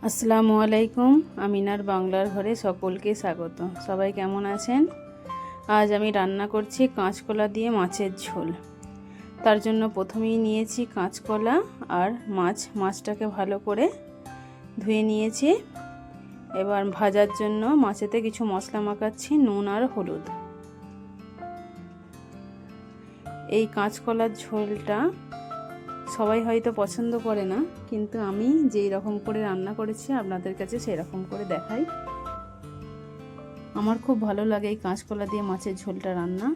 আসসালামু আলাইকুম। আমিনার বাংলার ঘরে সকলকে স্বাগত। সবাই কেমন আছেন? আজ আমি রান্না করছি কাঁচকলা দিয়ে মাছের ঝোল। তার জন্য প্রথমেই নিয়েছি কাঁচকলা আর মাছটাকে ভালো করে ধুয়ে নিয়েছি। এবার ভাজার জন্য মাছেতে কিছু মশলা মাখাচ্ছি, নুন আর হলুদ। এই কাঁচকলার ঝোলটা সবাই হয়তো পছন্দ করে না, কিন্তু আমি যেই রকম করে রান্না করেছি আপনাদের কাছে সেই রকম করে দেখাই। আমার খুব ভালো লাগে এই কাঁচকলা দিয়ে মাছের ঝোলটা রান্না।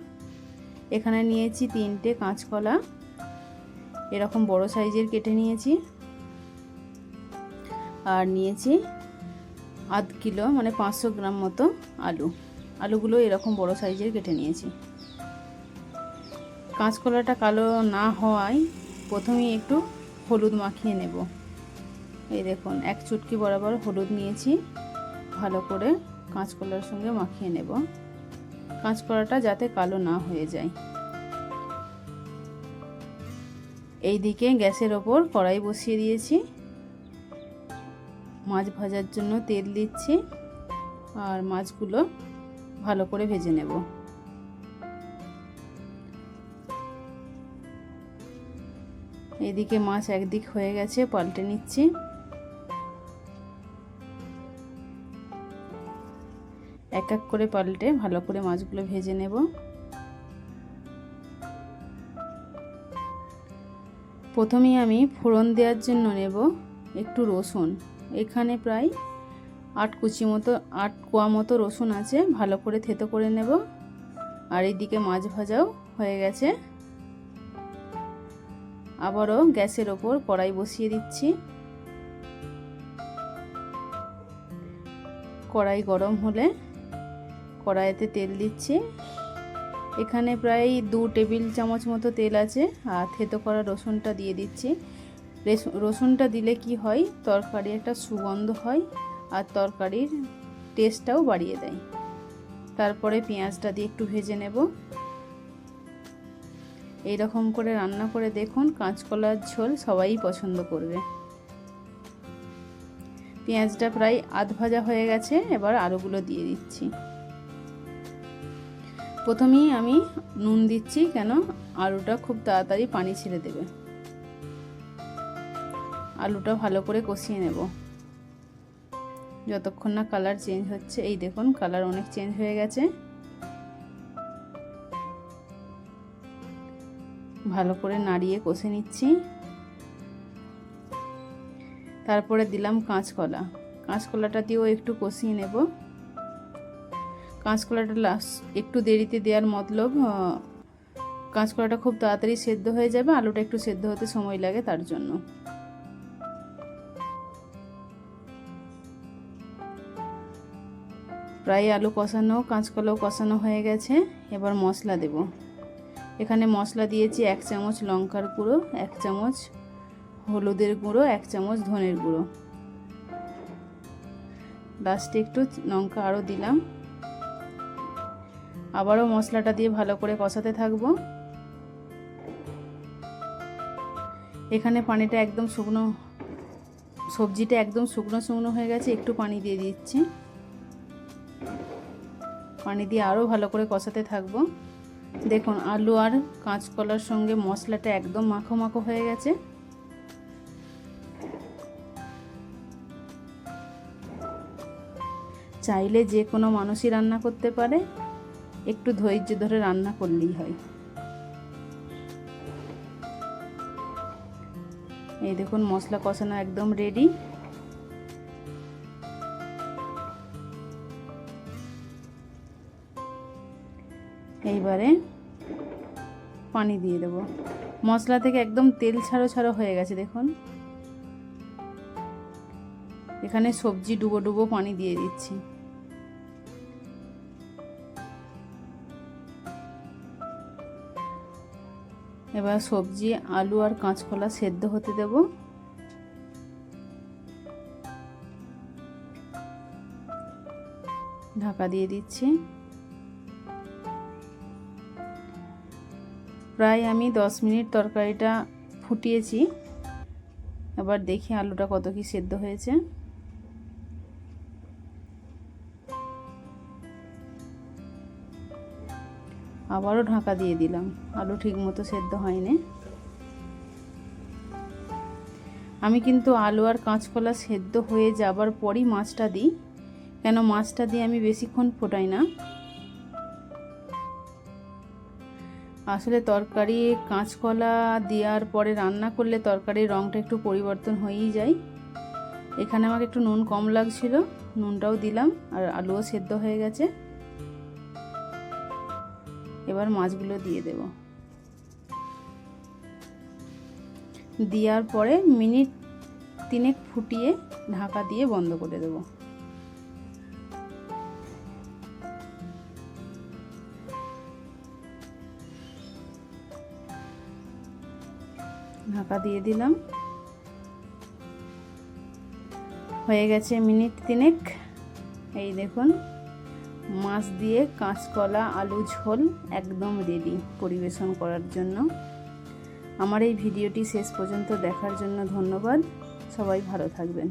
এখানে নিয়েছি 3টে কাঁচকলা, এরকম বড় সাইজের কেটে নিয়েছি। আর নিয়েছি আধ কিলো মানে 500 গ্রাম মতো আলুগুলো এরকম বড় সাইজের কেটে নিয়েছি। কাঁচকলাটা কালো না হওয়ায় প্রথমেই একটু হলুদ মাখিয়ে নেব। এই দেখুন, 1 চুটকি বরাবর হলুদ নিয়েছি, ভালো করে কাঁচকলার সঙ্গে মাখিয়ে নেব, কাঁচকলাটা যাতে কালো না হয়ে যায়। এই দিকে গ্যাসের ওপর কড়াই বসিয়ে দিয়েছি, মাছ ভাজার জন্য তেল দিচ্ছি আর মাছগুলো ভালো করে ভেজে নেব। এদিকে মাছ একদিক হয়ে গেছে, পাল্টে নিচ্ছি। এক এক করে পাল্টে ভালো করে মাছগুলো ভেজে নেব। প্রথমেই আমি ফোড়ন দেওয়ার জন্য নেব একটু রসুন। এখানে প্রায় 8 কোয়া মতো রসুন আছে, ভালো করে থেতো করে নেব। আর এইদিকে মাছ ভাজাও হয়ে গেছে। আবারও গ্যাসের ওপর কড়াই বসিয়ে দিচ্ছি। কড়াই গরম হলে কড়াইতে তেল দিচ্ছি। এখানে প্রায় 2 টেবিল চামচ মতো তেল আছে, আর থেতো করা রসুনটা দিয়ে দিচ্ছি। রসুনটা দিলে কি হয়, তরকারি একটা সুগন্ধ হয় আর তরকারির টেস্টটাও বাড়িয়ে দেয়। তারপরে পেঁয়াজটা দিয়ে একটু ভেজে নেব। এই রকম করে রান্না করে দেখুন, কাঁচকলার ঝোল সবাই পছন্দ করবে। পেঁয়াজটা প্রায় আধ ভাজা হয়ে গেছে, এবার আলুগুলো দিয়ে দিচ্ছি। প্রথমেই আমি নুন দিচ্ছি, কেন আলুটা খুব তাড়াতাড়ি পানি ছেড়ে দেবে। আলুটা ভালো করে কষিয়ে নেব যতক্ষণ না কালার চেঞ্জ হচ্ছে। এই দেখুন, কালার অনেক চেঞ্জ হয়ে গেছে। ভালো করে নাড়িয়ে কষে নিচ্ছি। তারপরে দিলাম কাঁচকলাটা দিয়েও একটু কষিয়ে নেব। কাঁচকলাটা একটু দেরিতে দেওয়ার মতলব, কাঁচকলাটা খুব তাড়াতাড়ি সেদ্ধ হয়ে যাবে, আলুটা একটু সেদ্ধ হতে সময় লাগে, তার জন্য। প্রায় আলু কষানো, কাঁচকলাও কষানো হয়ে গেছে। এবার মশলা দেব। এখানে মশলা দিয়েছি 1 চামচ লঙ্কার গুঁড়ো, 1 চামচ হলুদের গুঁড়ো, 1 চামচ ধনের গুঁড়ো। লাস্টে একটু লঙ্কা আরও দিলাম। আবারও মশলাটা দিয়ে ভালো করে কষাতে থাকবো। এখানে পানিটা একদম শুকনো, সবজিটা একদম শুকনো হয়ে গেছে। একটু পানি দিয়ে দিচ্ছি। পানি দিয়ে আরও ভালো করে কষাতে থাকবো। দেখুন, আলু আর কাঁচকলার সঙ্গে মশলাটা একদম মাখো মাখো হয়ে গেছে। চাইলে যে কোনো মানুষই রান্না করতে পারে, একটু ধৈর্য ধরে রান্না করলেই হয়। এই দেখুন, মশলা কষানো একদম রেডি। এইবারে পানি দিয়ে দেব। মশলা থেকে একদম তেল ছাড়ো হয়ে গেছে। দেখুন, এখানে সবজি ডুবো পানি দিয়ে দিচ্ছি। এবার সবজি, আলু আর কাঁচকলা সেদ্ধ হতে দেব। ঢাকা দিয়ে দিচ্ছি। প্রায় আমি 10 মিনিট তরকারিটা ফুটিয়েছি। এবার দেখি আলুটা কত কি সেদ্ধ হয়েছে। আবারও ঢাকা দিয়ে দিলাম, আলু ঠিক মতো সেদ্ধ হয়নি। আমি কিন্তু আলু আর কাঁচকলা সেদ্ধ হয়ে যাবার পরই মাছটা দিই, কেন মাছটা দিয়ে আমি বেশিক্ষণ ফোটাই না। আসলে তরকারি কাঁচকলা দেওয়ার পরে রান্না করলে তরকারির রঙটা একটু পরিবর্তন হয়েই যায়। এখানে আমাকে একটু নুন কম লাগছিল, নুনটাও দিলাম, আর আলুও সেদ্ধ হয়ে গেছে। এবার মাছগুলো দিয়ে দেব। দেওয়ার পরে মিনিট 3 ফুটিয়ে ঢাকা দিয়ে বন্ধ করে দেব। ঢাকা দিয়ে দিলাম, হয়ে গেছে মিনিট 3। এই দেখুন, মাছ দিয়ে কাঁচকলা আলু ঝোল একদম রেডি পরিবেশন করার জন্য। আমার এই ভিডিওটি শেষ পর্যন্ত দেখার জন্য ধন্যবাদ। সবাই ভালো থাকবেন।